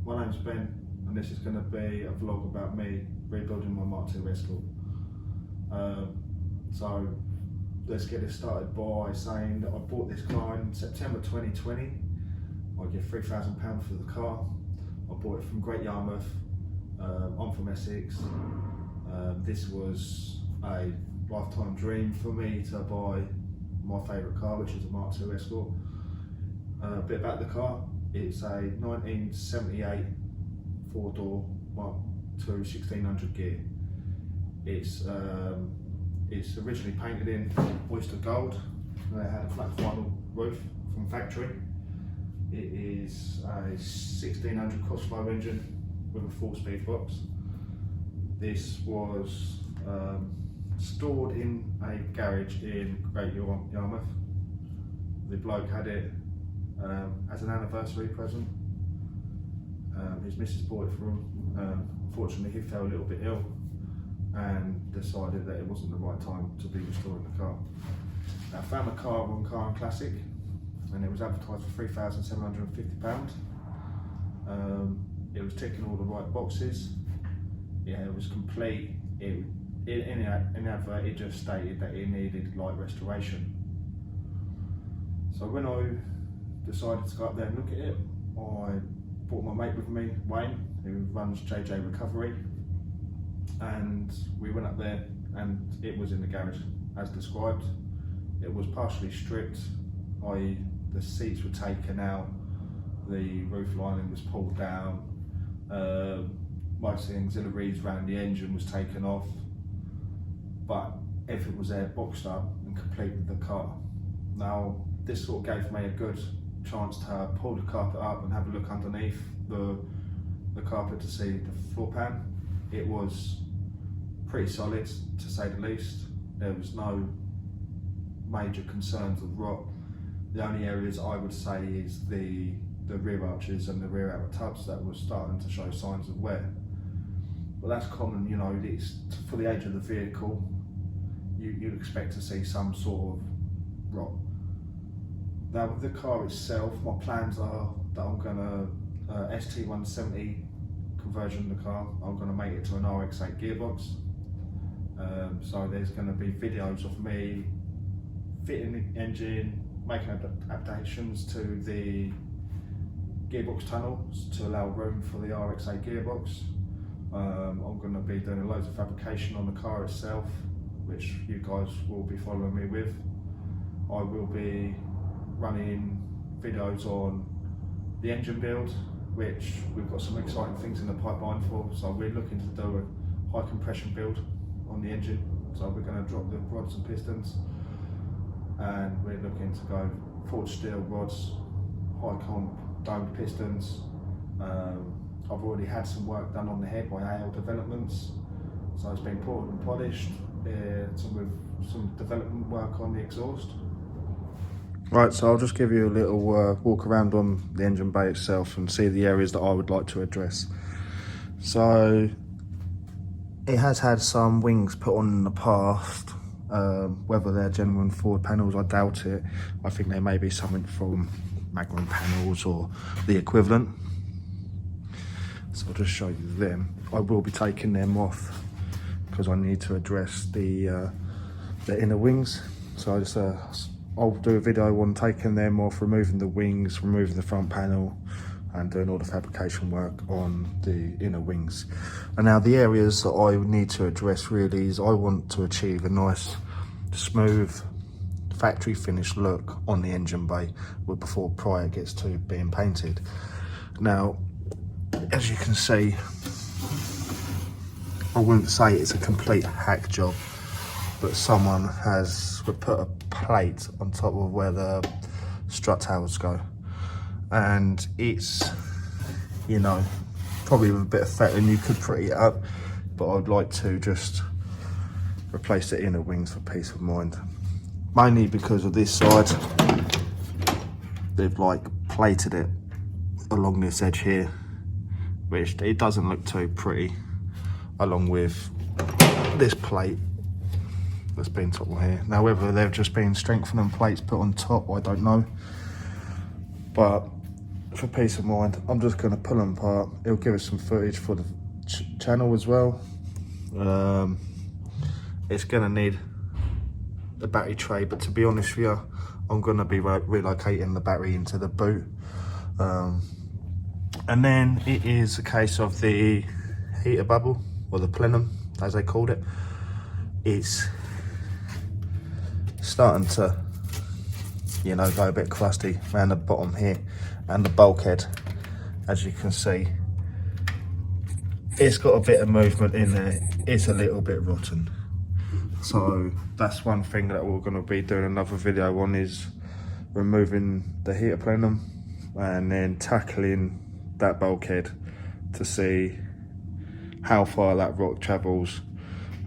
My name's Ben, and this is going to be a vlog about me rebuilding my Mk2 Escort. So let's get this started by saying that I bought this car in September 2020. I give £3,000 for the car. I bought it from Great Yarmouth. I'm from Essex. This was a lifetime dream for me to buy my favourite car, which is a Mk2 Escort. A bit about the car. It's a 1978 4-door Mk2 1600 gear. It's originally painted in oyster gold. It had a flat vinyl roof from factory. It is a 1600 cross-flow engine with a 4-speed box. This was stored in a garage in Great Yarmouth. The bloke had it as an anniversary present. His missus bought it for him. Unfortunately, he fell a little bit ill and decided that it wasn't the right time to be restoring the car. I found the car on Car and Classic, and it was advertised for £3,750. It was ticking all the right boxes. Yeah, it was complete. In the advert, it just stated that it needed light restoration. So when I decided to go up there and look at it, I brought my mate with me, Wayne, who runs JJ Recovery, and we went up there, and it was in the garage as described. It was partially stripped, i.e. the seats were taken out, the roof lining was pulled down, most of the auxiliaries around the engine was taken off, but everything was there boxed up and complete with the car. Now this sort of gave me a good chance to pull the carpet up and have a look underneath the carpet to see the floor pan. It was pretty solid, to say the least. There was no major concerns of rot. The only areas I would say is the rear arches and the rear outer tubs that were starting to show signs of wear. But that's common, you know, it's for the age of the vehicle, you'd expect to see some sort of rot. Now with the car itself, my plans are that I'm going to ST170 conversion of the car. I'm going to make it to an RX8 gearbox. So there's going to be videos of me fitting the engine, making adaptations to the gearbox tunnels to allow room for the RX8 gearbox. I'm going to be doing loads of fabrication on the car itself, which you guys will be following me with. I will be running videos on the engine build, which we've got some exciting things in the pipeline for. So we're looking to do a high compression build on the engine. So we're going to drop the rods and pistons, and we're looking to go forged steel rods, high comp domed pistons. I've already had some work done on the head by AL Developments, so it's been poured and polished. Some development work on the exhaust. Right, so I'll just give you a little walk around on the engine bay itself and see the areas that I would like to address. So it has had some wings put on in the past. Whether they're genuine forward panels, I doubt it. I think they may be something from Magnum panels or the equivalent. So I'll just show you them. I will be taking them off because I need to address the inner wings. So I'll do a video on taking them off, removing the wings, removing the front panel, and doing all the fabrication work on the inner wings. And now the areas that I need to address really is I want to achieve a nice, smooth, factory finished look on the engine bay prior it gets to being painted. Now, as you can see, I wouldn't say it's a complete hack job, but someone has put a plate on top of where the strut towers go, and it's, you know, probably with a bit of fetting you could pretty it up, but I'd like to just replace the inner wings for peace of mind, mainly because of this side. They've like plated it along this edge here, which it doesn't look too pretty, along with this plate that's been top on here. Now whether they've just been strengthening plates put on top, I don't know, but for peace of mind, I'm just going to pull them apart. It'll give us some footage for the channel as well. It's going to need the battery tray, but to be honest with you, I'm going to be relocating the battery into the boot. And then it is a case of the heater bubble, or the plenum as they called it. It's starting to, you know, go a bit crusty around the bottom here, and the bulkhead, as you can see, it's got a bit of movement in there. It's a little bit rotten. So that's one thing that we're going to be doing another video on, is removing the heater plenum and then tackling that bulkhead to see how far that rock travels,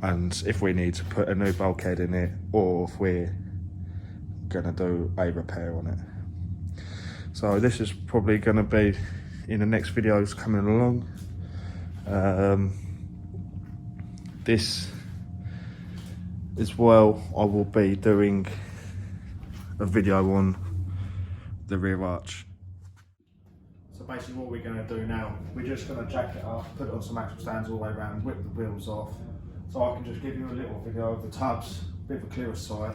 and if we need to put a new bulkhead in it, or if we're going to do a repair on it. So this is probably going to be in the next videos coming along. This as well, I will be doing a video on the rear arch. So basically what we're going to do now, we're just going to jack it up, put it on some axle stands all the way around, whip the wheels off, so I can just give you a little video of the tubs, a bit of a clearer sight,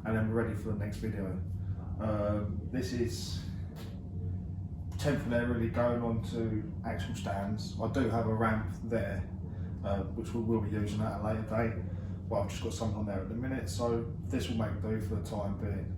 and then we're ready for the next video. This is temporarily going on to axle stands. I do have a ramp there, which we will be using at a later date, but I've just got something on there at the minute, so this will make do for the time being.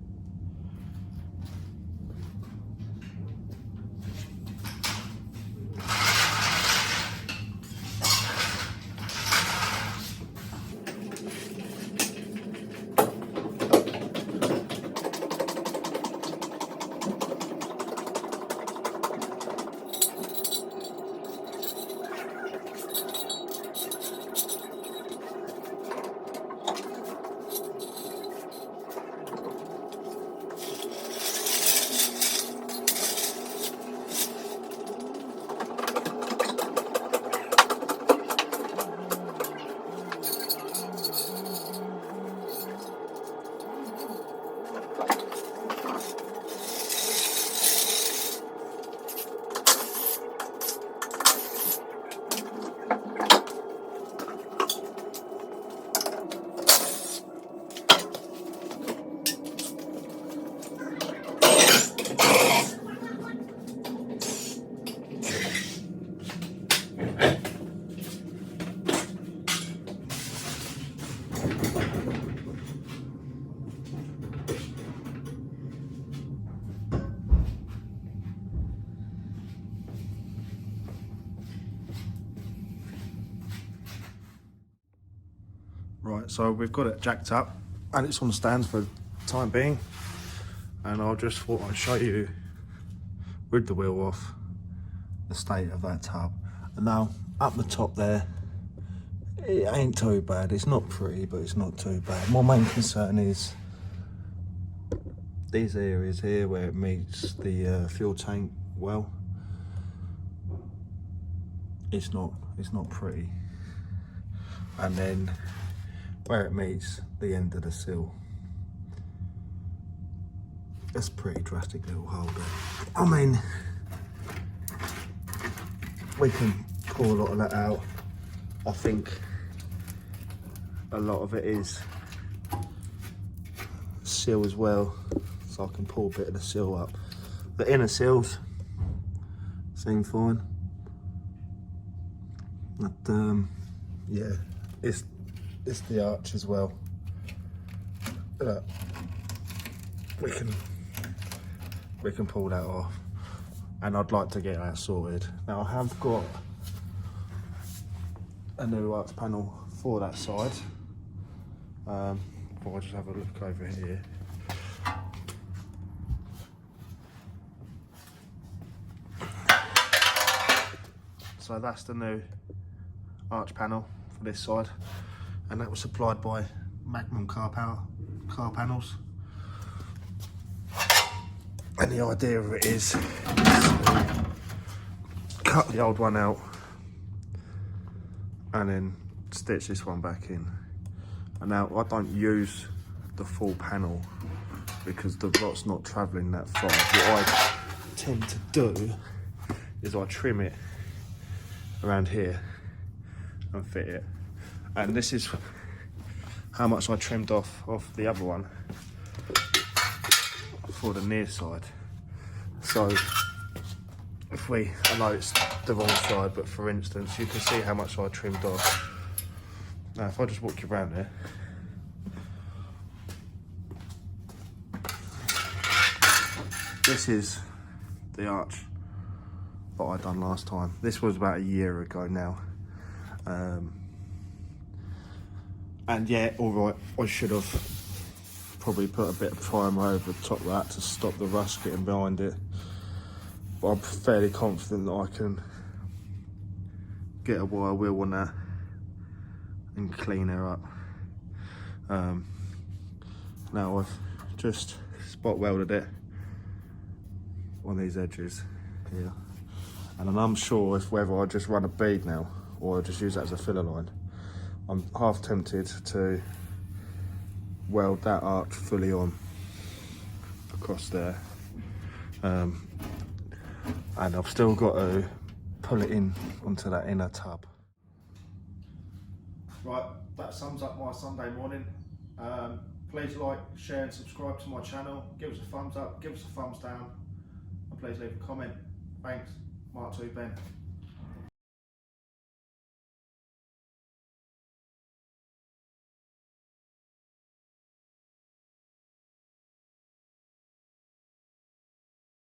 Right, so we've got it jacked up and it's on the stands for the time being, and I just thought I'd show you with the wheel off the state of that tub. And now up the top there, it ain't too bad. It's not pretty, but it's not too bad. My main concern is these areas here where it meets the fuel tank well. It's not pretty. And then where it meets the end of the sill, that's a pretty drastic little hole there. I mean, we can pull a lot of that out. I think a lot of it is sill as well, so I can pull a bit of the sill up. The inner sills seem fine, but yeah, it's the arch as well. Look, we can pull that off, and I'd like to get that sorted. Now I have got a new arch panel for that side. I'll just have a look over here. So that's the new arch panel for this side, and that was supplied by Magnum car panels. And the idea of it is cut the old one out and then stitch this one back in. And now I don't use the full panel because the rot's not travelling that far. tend to do is I trim it around here and fit it. And this is how much I trimmed off the other one for the near side. So if I know it's the wrong side, but for instance, you can see how much I trimmed off. Now if I just walk you around there, this is the arch that I done last time. This was about a year ago now. And yeah, all right, I should have probably put a bit of primer over the top of that to stop the rust getting behind it. But I'm fairly confident that I can get a wire wheel on that and clean her up. Now I've just spot welded it on these edges here, and I'm unsure whether I just run a bead now or I just use that as a filler line. I'm half tempted to weld that arch fully on across there, and I've still got to pull it in onto that inner tub. Right, that sums up my Sunday morning. Please like, share and subscribe to my channel. Give us a thumbs up, give us a thumbs down, and please leave a comment. Thanks, Mk2 Ben.